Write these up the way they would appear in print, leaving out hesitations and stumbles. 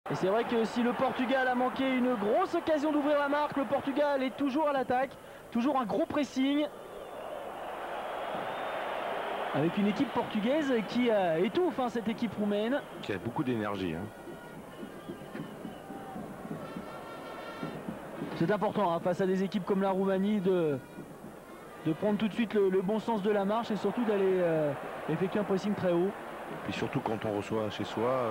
Et c'est vrai que si le Portugal a manqué une grosse occasion d'ouvrir la marque, le Portugal est toujours à l'attaque, toujours un gros pressing. Avec une équipe portugaise qui étouffe cette équipe roumaine. Qui a beaucoup d'énergie. C'est important face à des équipes comme la Roumanie de prendre tout de suite le bon sens de la marche et surtout d'aller effectuer un pressing très haut. Et puis surtout quand on reçoit chez soi.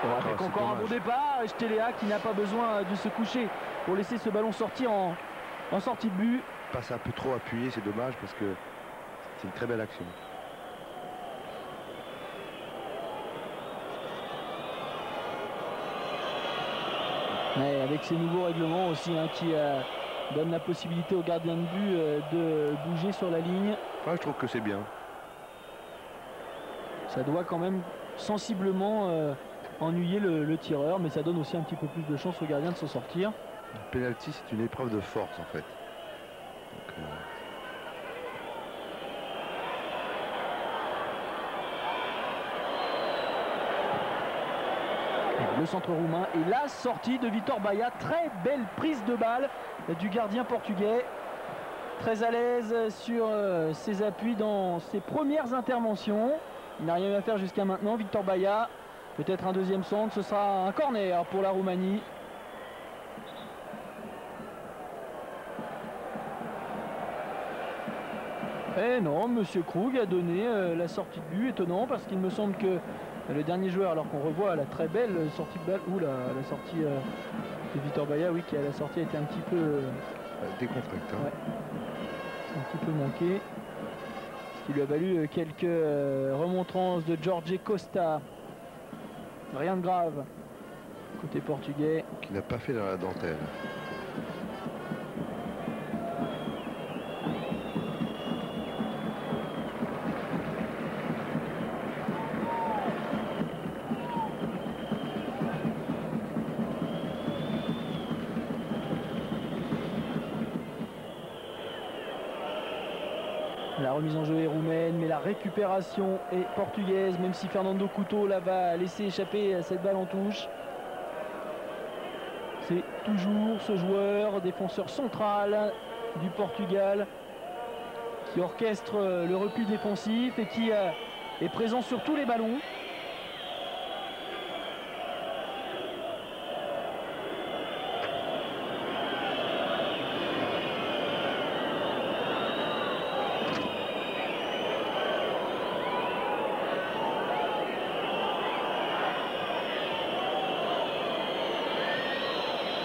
Avec encore un bon départ, et Stelea qui n'a pas besoin de se coucher pour laisser ce ballon sortir en sortie de but. Passe un peu trop appuyé, c'est dommage parce que c'est une très belle action. Ouais, avec ces nouveaux règlements aussi qui donnent la possibilité au gardien de but de bouger sur la ligne. Ouais, je trouve que c'est bien. Ça doit quand même sensiblement ennuyer le tireur, mais ça donne aussi un petit peu plus de chance au gardien de s'en sortir. Le penalty, c'est une épreuve de force en fait. Donc, le centre roumain et la sortie de Vitor Baia. Très belle prise de balle du gardien portugais. Très à l'aise sur ses appuis dans ses premières interventions. Il n'a rien eu à faire jusqu'à maintenant. Vitor Baia, peut-être un deuxième centre. Ce sera un corner pour la Roumanie. Et non, Monsieur Krug a donné la sortie de but. Étonnant parce qu'il me semble que le dernier joueur, alors qu'on revoit la très belle sortie de balle, ou la sortie de Vitor Baia, oui, qui à la sortie a été un petit peu décontracté. Ouais. C'est un petit peu manqué. Ce qui lui a valu quelques remontrances de Jorge Costa. Rien de grave côté portugais. Qui n'a pas fait dans la dentelle. La remise en jeu est roumaine, mais la récupération est portugaise, même si Fernando Couto là va laisser échapper cette balle en touche. C'est toujours ce joueur, défenseur central du Portugal, qui orchestre le repli défensif et qui est présent sur tous les ballons.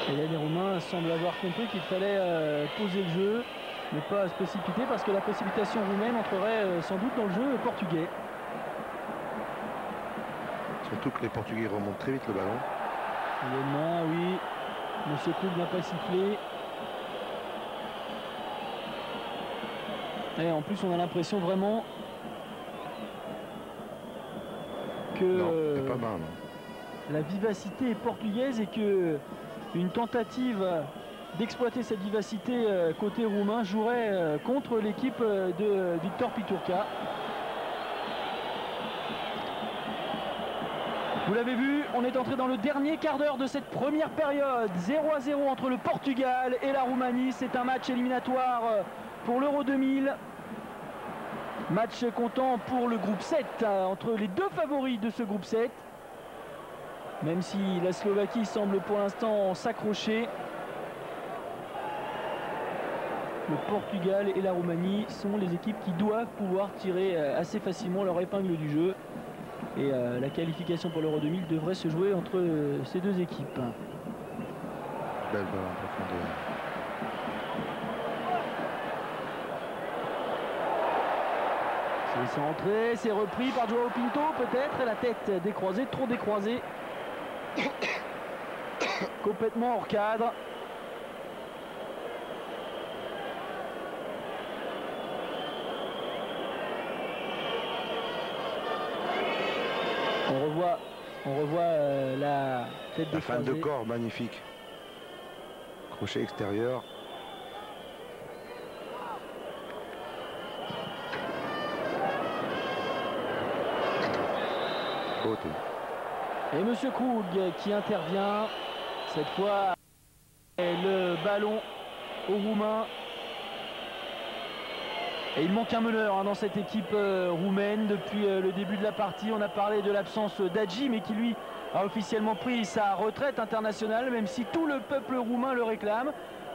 Et là, les Roumains semblent avoir compris qu'il fallait poser le jeu, ne pas se précipiter, parce que la précipitation roumaine entrerait sans doute dans le jeu portugais. Surtout que les Portugais remontent très vite le ballon. Également, oui. Monsieur Krug n'a pas sifflé. Et en plus, on a l'impression vraiment que non, c'est pas mal, non. La vivacité est portugaise et que une tentative d'exploiter cette vivacité côté roumain jouerait contre l'équipe de Victor Piturca. Vous l'avez vu, on est entré dans le dernier quart d'heure de cette première période. 0-0 entre le Portugal et la Roumanie. C'est un match éliminatoire pour l'Euro 2000. Match comptant pour le groupe 7 entre les deux favoris de ce groupe 7. Même si la Slovaquie semble pour l'instant s'accrocher, le Portugal et la Roumanie sont les équipes qui doivent pouvoir tirer assez facilement leur épingle du jeu. Et la qualification pour l'Euro 2000 devrait se jouer entre ces deux équipes. Belle balle en profondeur. C'est centré, c'est repris par Joao Pinto peut-être, et la tête décroisée, trop décroisée. Complètement hors cadre. On revoit la tête La fin de décroisée. corps magnifique. Crochet extérieur. Beauté. Et Monsieur Krug qui intervient. Cette fois, le ballon aux Roumains. Et il manque un meneur dans cette équipe roumaine depuis le début de la partie. On a parlé de l'absence d'Hadji, mais qui lui a officiellement pris sa retraite internationale, même si tout le peuple roumain le réclame.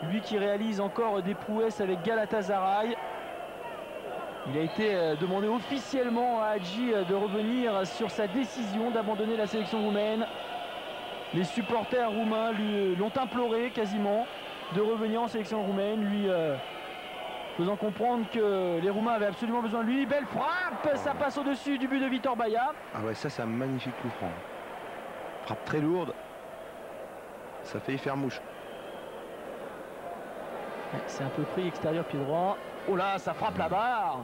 Lui qui réalise encore des prouesses avec Galatasaray. Il a été demandé officiellement à Hadji de revenir sur sa décision d'abandonner la sélection roumaine. Les supporters roumains l'ont imploré quasiment de revenir en sélection roumaine, lui faisant comprendre que les Roumains avaient absolument besoin de lui. Belle frappe, ça passe au-dessus du but de Vítor Baía. Ah ouais, ça c'est un magnifique coup franc. Frappe très lourde. Ça fait y faire mouche. Ouais, c'est un peu pris extérieur pied droit. Oh là, ça frappe la barre.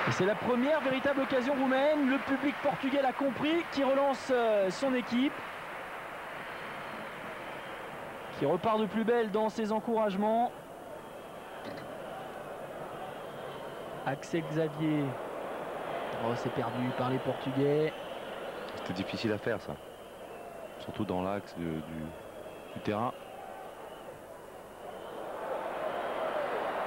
Et c'est la première véritable occasion roumaine. Le public portugais l'a compris, qui relance son équipe. Qui repart de plus belle dans ses encouragements. Axel Xavier. Oh, c'est perdu par les Portugais. C'était difficile à faire ça. Surtout dans l'axe du terrain.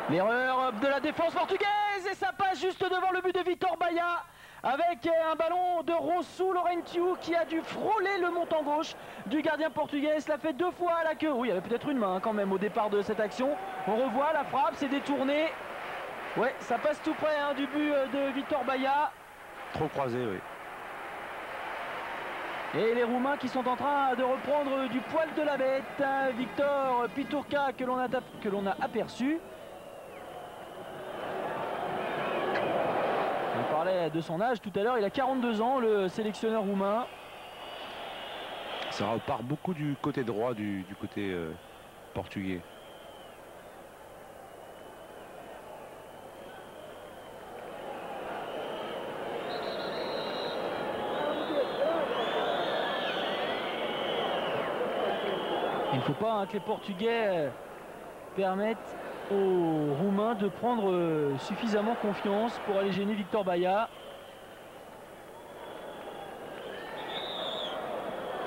L'erreur de la défense portugaise et ça passe juste devant le but de Vítor Baía avec un ballon de Rossou Laurentiu qui a dû frôler le montant gauche du gardien portugais. Cela fait 2 fois à la queue. Oui, il y avait peut-être une main quand même au départ de cette action. On revoit la frappe, c'est détourné. Ouais, ça passe tout près du but de Vítor Baía. Trop croisé, oui. Et les Roumains qui sont en train de reprendre du poil de la bête. Victor Piturca que l'on a aperçu. On parlait de son âge tout à l'heure, il a 42 ans, le sélectionneur roumain. Ça repart beaucoup du côté droit du côté portugais. Il ne faut pas que les Portugais permettent aux Roumains de prendre suffisamment confiance pour aller gêner Vítor Baía.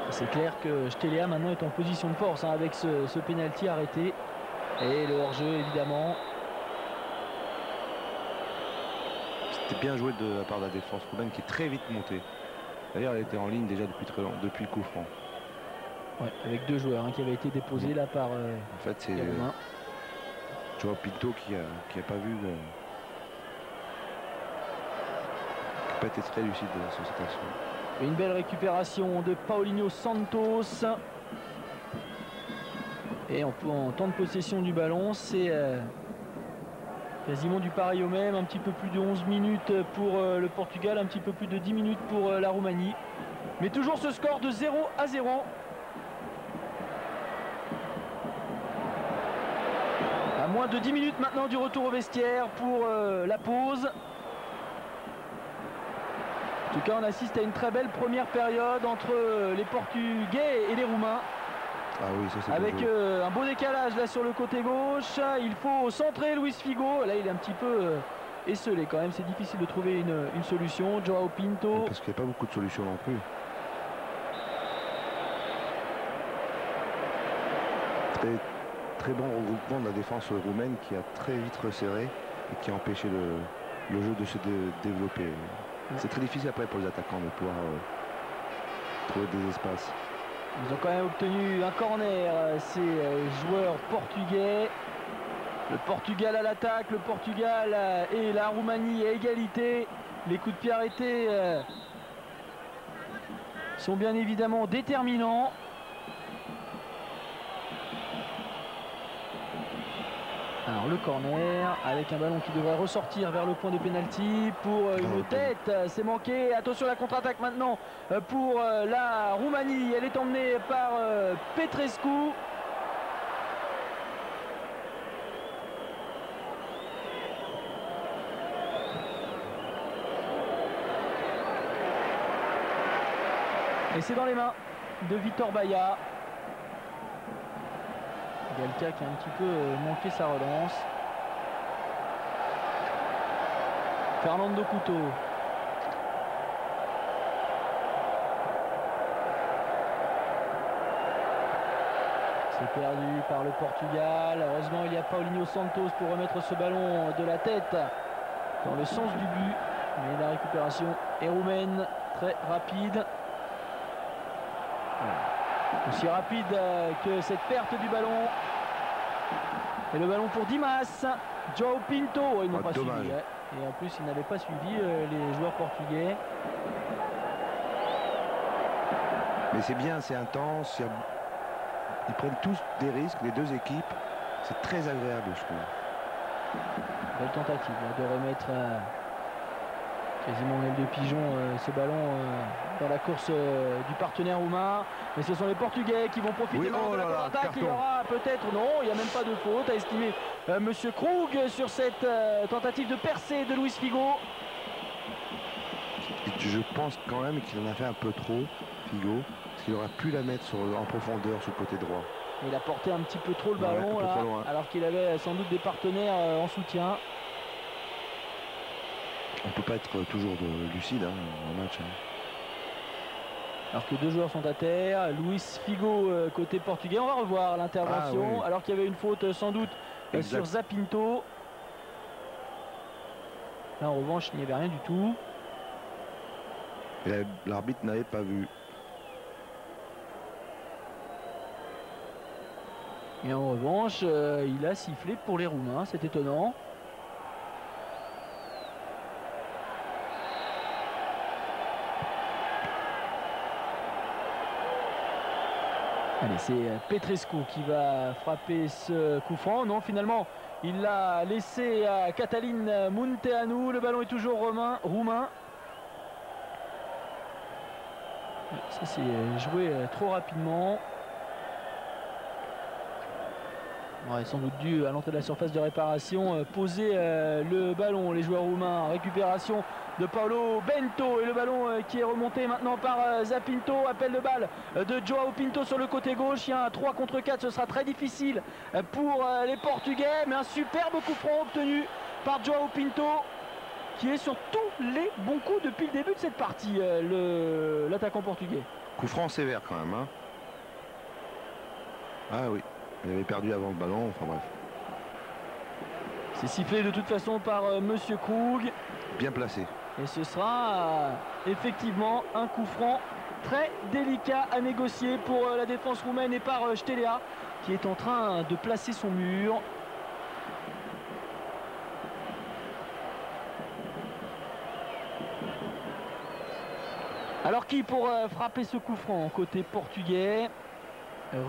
C'est clair que Stelea maintenant est en position de force avec ce pénalty arrêté. Et le hors-jeu évidemment. C'était bien joué de la part de la défense roumaine qui est très vite montée. D'ailleurs elle était en ligne déjà depuis le coup franc. Ouais, avec 2 joueurs qui avaient été déposés là par en fait c'est Joao Pinto qui a pas vu qui n'a pas été très lucide sur cette action. Une belle récupération de Paulinho Santos. Et en temps de possession du ballon, c'est quasiment du pareil au même. Un petit peu plus de 11 minutes pour le Portugal, un petit peu plus de 10 minutes pour la Roumanie. Mais toujours ce score de 0-0. À moins de 10 minutes maintenant du retour au vestiaire pour la pause. En tout cas, on assiste à une très belle première période entre les Portugais et les Roumains. Ah oui, ça c'est avec un beau décalage là sur le côté gauche. Il faut centrer Luis Figo. Là, il est un petit peu esselé quand même. C'est difficile de trouver une solution. Joao Pinto. Parce qu'il n'y a pas beaucoup de solutions non plus. Très bon regroupement de la défense roumaine qui a très vite resserré et qui a empêché le jeu de se développer. C'est très difficile après pour les attaquants de pouvoir trouver des espaces. Ils ont quand même obtenu un corner, ces joueurs portugais. Le Portugal à l'attaque, le Portugal et la Roumanie à égalité. Les coups de pied arrêtés sont bien évidemment déterminants. Alors le corner avec un ballon qui devrait ressortir vers le point de pénalty pour une tête, c'est manqué. Attention à la contre-attaque maintenant pour la Roumanie. Elle est emmenée par Petrescu. Et c'est dans les mains de Vítor Baía. Galca qui a un petit peu manqué sa relance. Fernando Couto. C'est perdu par le Portugal. Heureusement, il y a Paulinho Santos pour remettre ce ballon de la tête dans le sens du but. Mais la récupération est roumaine, très rapide. Aussi rapide que cette perte du ballon. Et le ballon pour Dimas. João Pinto. Oh, ils n'ont pas suivi. Ouais. Et en plus, ils n'avaient pas suivi les joueurs portugais. Mais c'est bien, c'est intense. Ils prennent tous des risques, les deux équipes. C'est très agréable, je trouve. Belle tentative de remettre quasiment en aile de pigeon ce ballon dans la course du partenaire roumain. Mais ce sont les Portugais qui vont profiter de la contre-attaque. Il y aura peut-être, non, il n'y a même pas de faute, a estimé Monsieur Krug sur cette tentative de percée de Luis Figo. Je pense quand même qu'il en a fait un peu trop, Figo, parce qu'il aurait pu la mettre en profondeur sur le côté droit. Il a porté un petit peu trop le ballon, là, alors qu'il avait sans doute des partenaires en soutien. On ne peut pas être toujours lucide en match. Alors que deux joueurs sont à terre. Luis Figo côté portugais. On va revoir l'intervention. Alors qu'il y avait une faute sans doute sur Zapinto. Là en revanche il n'y avait rien du tout. L'arbitre n'avait pas vu. Et en revanche il a sifflé pour les Roumains. C'est étonnant. Allez, c'est Petrescu qui va frapper ce coup franc. Non, finalement, il l'a laissé à Catalin Munteanu. Le ballon est toujours roumain. Ça s'est joué trop rapidement. Ouais, sans doute dû à l'entrée de la surface de réparation poser le ballon. Les joueurs roumains, récupération de Paulo Bento et le ballon qui est remonté maintenant par Zapinto. Appel de balle de João Pinto sur le côté gauche. Il y a un 3 contre 4, ce sera très difficile pour les Portugais, mais un superbe coup franc obtenu par João Pinto qui est sur tous les bons coups depuis le début de cette partie, l'attaquant portugais. Coup franc sévère quand même, hein. Ah oui, il avait perdu avant le ballon, enfin bref. C'est sifflé de toute façon par Monsieur Krug. Bien placé. Et ce sera effectivement un coup franc très délicat à négocier pour la défense roumaine et par Stelea qui est en train de placer son mur. Alors qui pour frapper ce coup franc côté portugais?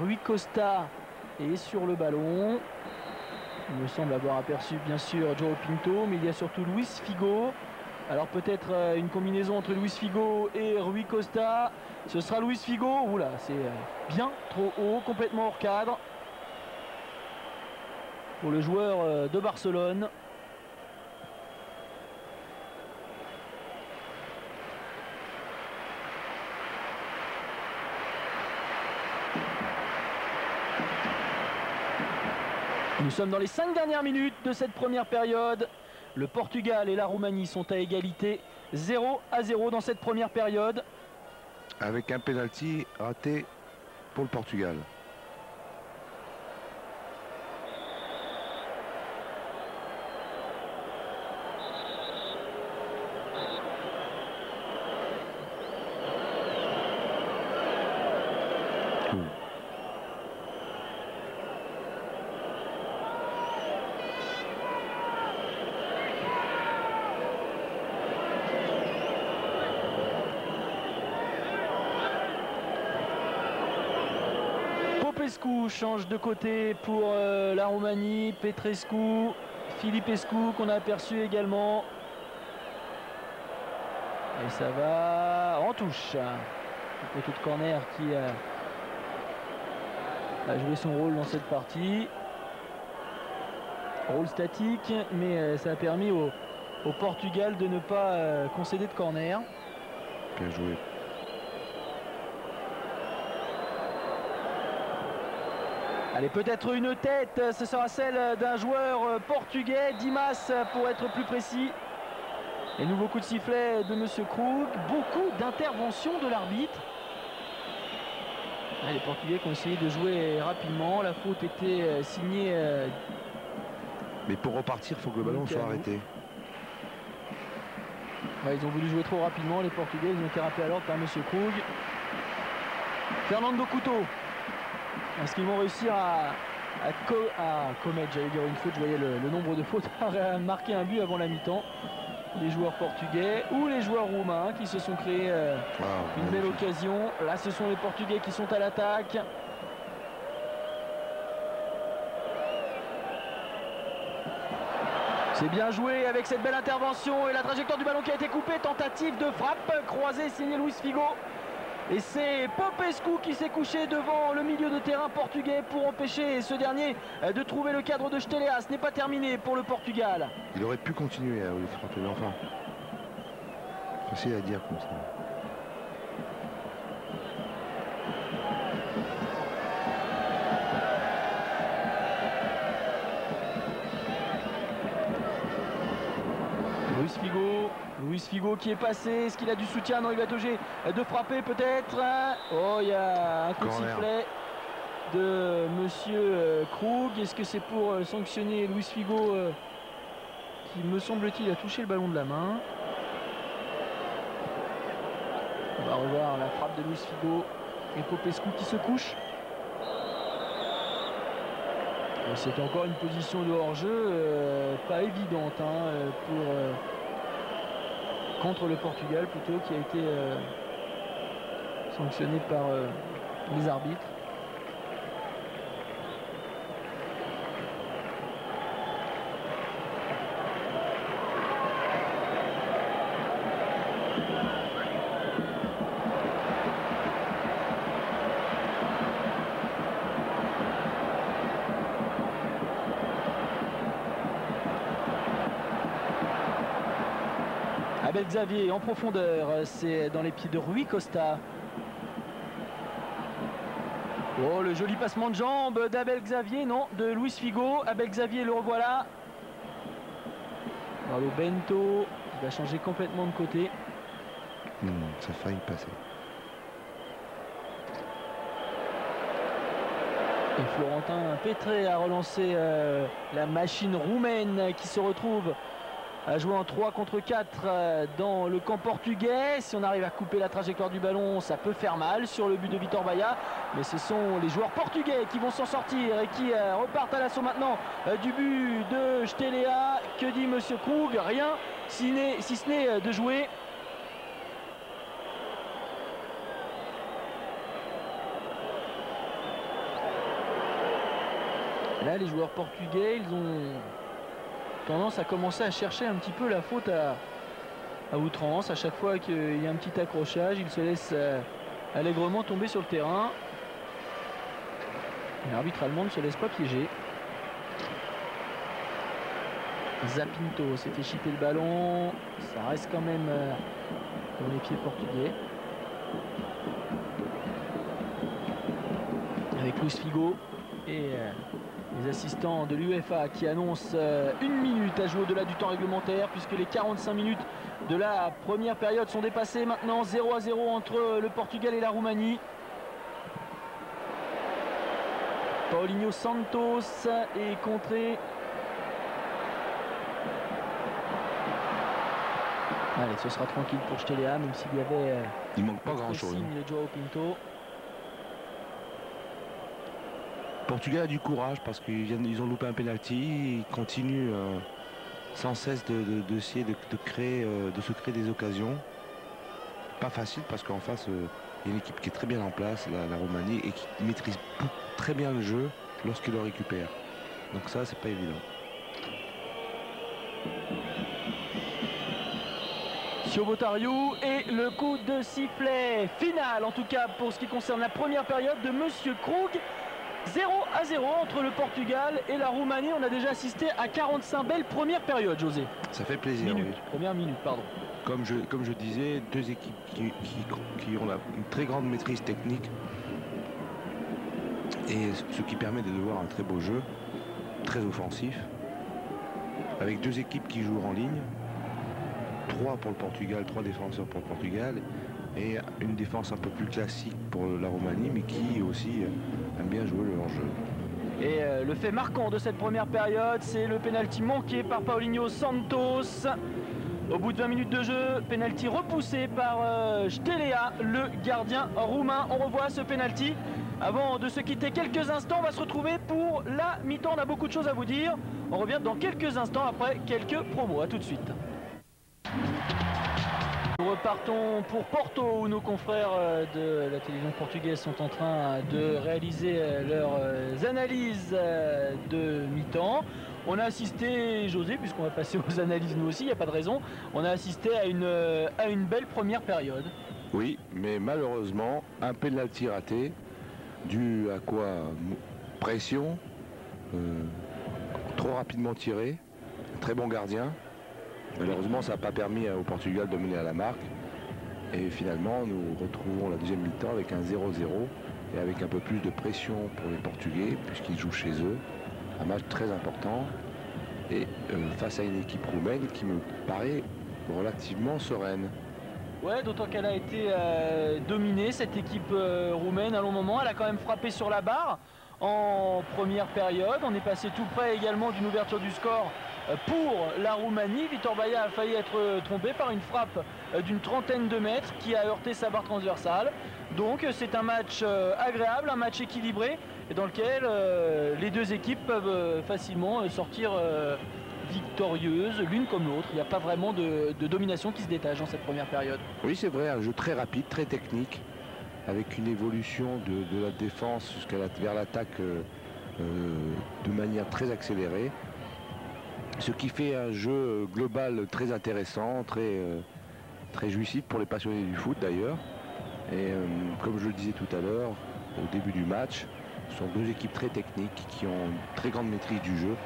Rui Costa est sur le ballon. Il me semble avoir aperçu bien sûr João Pinto, mais il y a surtout Luis Figo. Alors peut-être une combinaison entre Luis Figo et Rui Costa. Ce sera Luis Figo. Oula, c'est bien trop haut, complètement hors cadre pour le joueur de Barcelone. Nous sommes dans les 5 dernières minutes de cette première période. Le Portugal et la Roumanie sont à égalité 0-0 dans cette première période. Avec un penalty raté pour le Portugal. Popescu change de côté pour la Roumanie. Petrescu, Filipescu qu'on a aperçu également. Et ça va en touche. Le poteau de corner qui a joué son rôle dans cette partie. Rôle statique, mais ça a permis au Portugal de ne pas concéder de corner. Bien joué. Allez, peut-être une tête, ce sera celle d'un joueur portugais, Dimas pour être plus précis. Et nouveau coup de sifflet de Monsieur Krug. Beaucoup d'interventions de l'arbitre. Les Portugais qui ont essayé de jouer rapidement. La faute était signée. Mais pour repartir, il faut que le ballon soit arrêté. Ouais, ils ont voulu jouer trop rapidement, les Portugais. Ils ont été rappelés à l'ordre par Monsieur Krug. Fernando Couto. Est-ce qu'ils vont réussir à commettre, j'allais dire une faute, je voyais le nombre de fautes, à marquer un but avant la mi-temps. Les joueurs portugais ou les joueurs roumains qui se sont créés une belle occasion. Là, ce sont les Portugais qui sont à l'attaque. C'est bien joué avec cette belle intervention et la trajectoire du ballon qui a été coupée. Tentative de frappe croisée signée Luis Figo. Et c'est Popescu qui s'est couché devant le milieu de terrain portugais pour empêcher ce dernier de trouver le cadre de Stelea. Ce n'est pas terminé pour le Portugal. Il aurait pu continuer à le frapper, mais enfin, facile à dire comme ça. Luis Figo qui est passé. Est-ce qu'il a du soutien? Non, il va être obligé de frapper peut-être. Oh, il y a un coup de sifflet de Monsieur Krug. Est-ce que c'est pour sanctionner Luis Figo qui, me semble-t-il, a touché le ballon de la main? On va revoir la frappe de Luis Figo et Popescu qui se couche. C'est encore une position de hors-jeu pas évidente contre le Portugal plutôt, qui a été sanctionné par les arbitres. Abel Xavier en profondeur, c'est dans les pieds de Rui Costa. Oh, le joli passement de jambe d'Abel Xavier, non, de Luis Figo. Abel Xavier, le revoilà. Marlo Bento, il va changer complètement de côté. Ça a failli passer. Et Florentin Petré a relancé la machine roumaine qui se retrouve à jouer en 3 contre 4 dans le camp portugais. Si on arrive à couper la trajectoire du ballon, ça peut faire mal sur le but de Vitor Baia. Mais ce sont les joueurs portugais qui vont s'en sortir et qui repartent à l'assaut maintenant du but de Stelea. Que dit Monsieur Krug? Rien, si ce n'est de jouer. Là, les joueurs portugais, ils ont tendance à commencer à chercher un petit peu la faute à outrance. À chaque fois qu'il y a un petit accrochage, ils se laissent allègrement tomber sur le terrain. L'arbitre allemand ne se laisse pas piéger. Zapinto s'est fait chipper le ballon. Ça reste quand même dans les pieds portugais. Avec Luis Figo et les assistants de l'UEFA qui annoncent 1 minute à jouer au-delà du temps réglementaire, puisque les 45 minutes de la première période sont dépassées maintenant. 0-0 entre le Portugal et la Roumanie. Paulinho Santos est contré. Allez, ce sera tranquille pour Stelea, même s'il y avait il manque pas grand-chose. De Joao Pinto. Portugal a du courage parce qu'ils ont loupé un penalty. Ils continuent sans cesse d'essayer de se créer des occasions. Pas facile parce qu'en face, il y a une équipe qui est très bien en place, la Roumanie, et qui maîtrise très bien le jeu lorsqu'il le récupère. Donc ça, c'est pas évident. Siobotariou et le coup de sifflet final, en tout cas pour ce qui concerne la première période de Monsieur Krug. 0-0 entre le Portugal et la Roumanie. On a déjà assisté à 45 belles premières périodes, José. Ça fait plaisir, oui. Première minute, pardon. Comme je disais, deux équipes qui ont une très grande maîtrise technique. Et ce qui permet de voir un très beau jeu, très offensif. Avec deux équipes qui jouent en ligne. 3 pour le Portugal, 3 défenseurs pour le Portugal, et une défense un peu plus classique pour la Roumanie, mais qui aussi aime bien jouer le hors-jeu. Et le fait marquant de cette première période, c'est le pénalty manqué par Paulinho Santos. Au bout de 20 minutes de jeu, pénalty repoussé par Stelea, le gardien roumain. On revoit ce pénalty. Avant de se quitter quelques instants, on va se retrouver pour la mi-temps. On a beaucoup de choses à vous dire. On revient dans quelques instants après quelques promos. A tout de suite. Nous repartons pour Porto où nos confrères de la télévision portugaise sont en train de réaliser leurs analyses de mi-temps. On a assisté, José, puisqu'on va passer aux analyses nous aussi, il n'y a pas de raison, on a assisté à une belle première période. Oui, mais malheureusement, un pénalty raté, dû à quoi? Pression, trop rapidement tiré, très bon gardien. Malheureusement, ça n'a pas permis au Portugal de mener à la marque. Et finalement, nous retrouvons la deuxième mi-temps avec un 0-0 et avec un peu plus de pression pour les Portugais, puisqu'ils jouent chez eux. Un match très important et face à une équipe roumaine qui me paraît relativement sereine. Ouais, d'autant qu'elle a été dominée, cette équipe roumaine, à un long moment. Elle a quand même frappé sur la barre en première période. On est passé tout près également d'une ouverture du score pour la Roumanie. Vitor Baia a failli être trompé par une frappe d'une trentaine de mètres qui a heurté sa barre transversale. Donc c'est un match agréable, un match équilibré et dans lequel les deux équipes peuvent facilement sortir victorieuses l'une comme l'autre. Il n'y a pas vraiment de domination qui se détache dans cette première période. Oui, c'est vrai, un jeu très rapide, très technique, avec une évolution de la défense vers l'attaque de manière très accélérée. Ce qui fait un jeu global très intéressant, très jouissif pour les passionnés du foot d'ailleurs. Et comme je le disais tout à l'heure, au début du match, ce sont deux équipes très techniques qui ont une très grande maîtrise du jeu,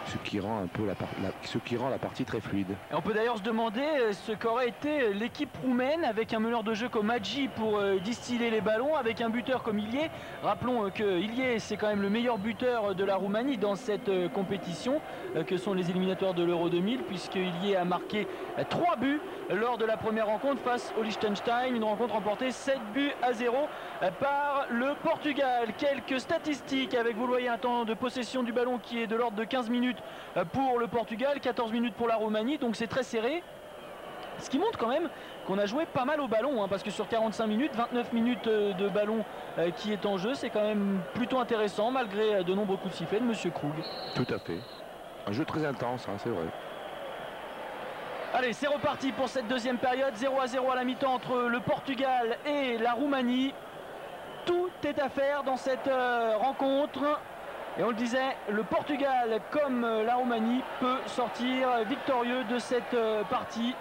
ce qui rend la partie très fluide. Et on peut d'ailleurs se demander ce qu'aurait été l'équipe roumaine avec un meneur de jeu comme Hagi pour distiller les ballons, avec un buteur comme Ilie. Rappelons que Ilie, c'est quand même le meilleur buteur de la Roumanie dans cette compétition que sont les éliminatoires de l'Euro 2000, puisque Ilie a marqué 3 buts lors de la première rencontre face au Liechtenstein, une rencontre remportée 7-0 par le Portugal. Quelques statistiques avec, vous le voyez, un temps de possession du ballon qui est de l'ordre de 15 minutes pour le Portugal, 14 minutes pour la Roumanie, donc c'est très serré. Ce qui montre quand même qu'on a joué pas mal au ballon, parce que sur 45 minutes, 29 minutes de ballon qui est en jeu, c'est quand même plutôt intéressant malgré de nombreux coups de sifflet de Monsieur Krug. Tout à fait. Un jeu très intense, c'est vrai. Allez, c'est reparti pour cette deuxième période, 0-0 à la mi-temps entre le Portugal et la Roumanie. Tout est à faire dans cette rencontre. Et on le disait, le Portugal, comme la Roumanie, peut sortir victorieux de cette partie.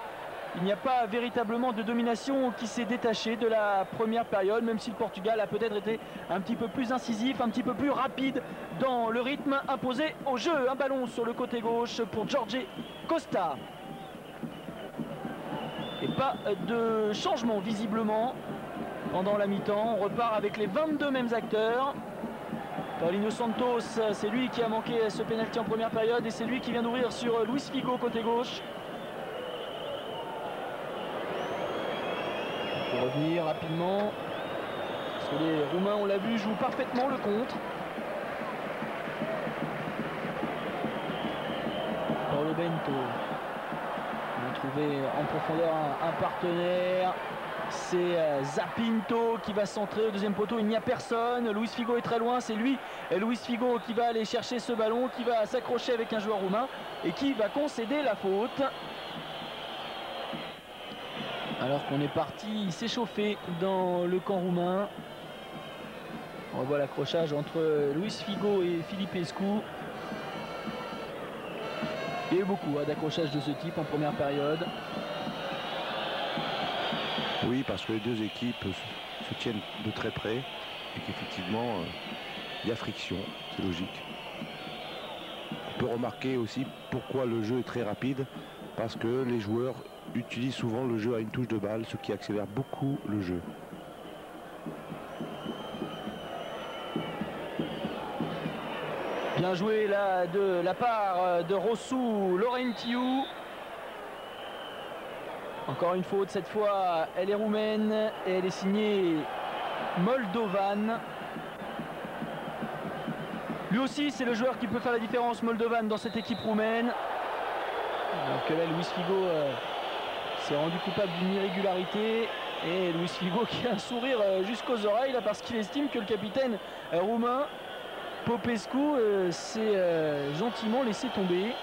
Il n'y a pas véritablement de domination qui s'est détachée de la première période, même si le Portugal a peut-être été un petit peu plus incisif, un petit peu plus rapide dans le rythme imposé au jeu. Un ballon sur le côté gauche pour Jorge Costa. Et pas de changement visiblement pendant la mi-temps. On repart avec les 22 mêmes acteurs. Paulinho Santos, c'est lui qui a manqué ce pénalty en première période et c'est lui qui vient d'ouvrir sur Luis Figo côté gauche. Pour revenir rapidement, parce que les Roumains, on l'a vu, jouent parfaitement le contre. Paulo Bento. On a trouvé en profondeur un partenaire. C'est Zapinto qui va centrer au deuxième poteau, il n'y a personne. Luis Figo est très loin, c'est lui, Luis Figo, qui va aller chercher ce ballon, qui va s'accrocher avec un joueur roumain et qui va concéder la faute. Alors qu'on est parti s'échauffer dans le camp roumain. On voit l'accrochage entre Luis Figo et Filipescu. Il y a eu beaucoup d'accrochages de ce type en première période. Oui, parce que les deux équipes se tiennent de très près et qu'effectivement, il y a friction, c'est logique. On peut remarquer aussi pourquoi le jeu est très rapide, parce que les joueurs utilisent souvent le jeu à une touche de balle, ce qui accélère beaucoup le jeu. Bien joué là de la part de Rossou Laurentiu. Encore une faute, cette fois elle est roumaine et elle est signée Moldovan. Lui aussi c'est le joueur qui peut faire la différence, Moldovan, dans cette équipe roumaine. Alors que là Luis Figo s'est rendu coupable d'une irrégularité. Et Luis Figo qui a un sourire jusqu'aux oreilles là, parce qu'il estime que le capitaine roumain Popescu s'est gentiment laissé tomber.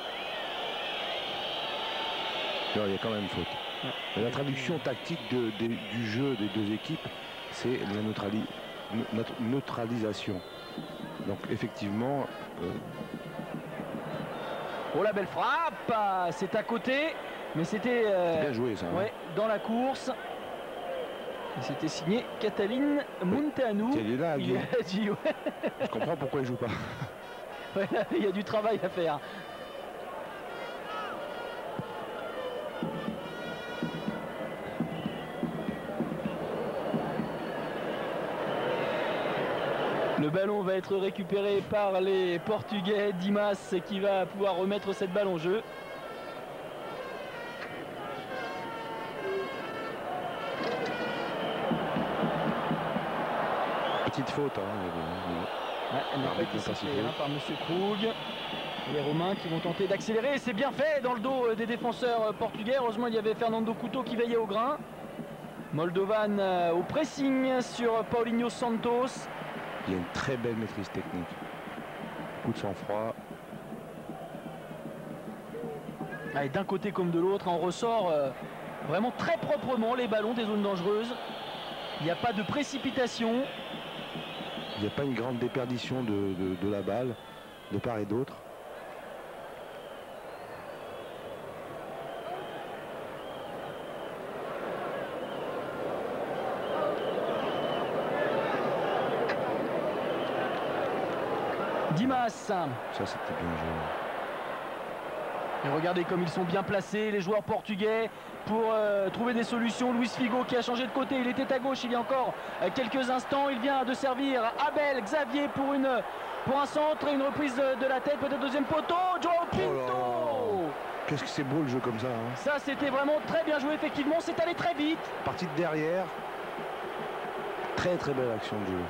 Alors, il y a quand même faute. Ouais. La traduction tactique du jeu des deux équipes, c'est la neutralisation. Donc effectivement... Oh la belle frappe, c'est à côté, mais c'était bien joué ça. Ouais, dans la course. C'était signé Catalin Munteanu. Il a dit ouais. Je comprends pourquoi il joue pas. Ouais, là, il y a du travail à faire. Le ballon va être récupéré par les Portugais. Dimas qui va pouvoir remettre cette balle en jeu. Petite faute. Ouais, elle n'a pas été sifflée par M. Krug. Les Romains qui vont tenter d'accélérer. C'est bien fait dans le dos des défenseurs portugais. Heureusement, il y avait Fernando Couto qui veillait au grain. Moldovan au pressing sur Paulinho Santos. Il y a une très belle maîtrise technique. Coup de sang-froid. D'un côté comme de l'autre, on ressort vraiment très proprement les ballons des zones dangereuses. Il n'y a pas de précipitation. Il n'y a pas une grande déperdition de la balle de part et d'autre. Dimas. Ça c'était bien joué. Et regardez comme ils sont bien placés, les joueurs portugais, pour trouver des solutions. Luis Figo qui a changé de côté, il était à gauche il y a encore quelques instants. Il vient de servir Abel Xavier pour un centre et une reprise de la tête, peut-être deuxième poteau. Joao Pinto. Qu'est-ce que c'est beau le jeu comme ça. Ça c'était vraiment très bien joué, effectivement, c'est allé très vite. Partie de derrière. Très très belle action de jeu.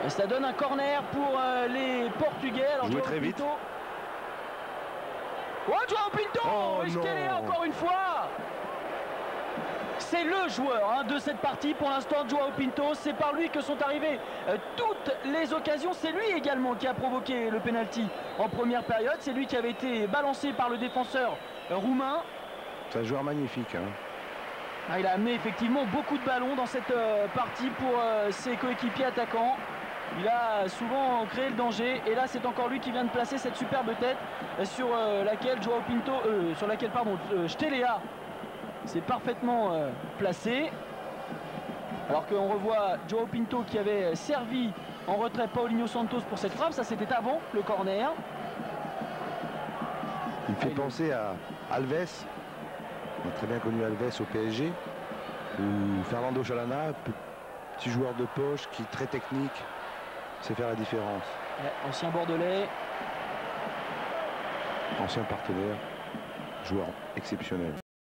Ça donne un corner pour les Portugais. Alors joué très vite. Oh, Joao Pinto. Estelea encore une fois. C'est le joueur de cette partie pour l'instant, Joao Pinto. C'est par lui que sont arrivées toutes les occasions. C'est lui également qui a provoqué le pénalty en première période. C'est lui qui avait été balancé par le défenseur roumain. C'est un joueur magnifique. Il a amené effectivement beaucoup de ballons dans cette partie pour ses coéquipiers attaquants. Il a souvent créé le danger et là c'est encore lui qui vient de placer cette superbe tête sur laquelle Joao Pinto, Estelea s'est parfaitement placé. Alors qu'on revoit Joao Pinto qui avait servi en retrait Paulinho Santos pour cette frappe. Ça c'était avant le corner. Il fait penser à Alves. On a très bien connu Alves au PSG. Ou Fernando Chalana, petit joueur de poche qui est très technique. C'est faire la différence. Ancien Bordelais. Ancien partenaire. Joueur exceptionnel.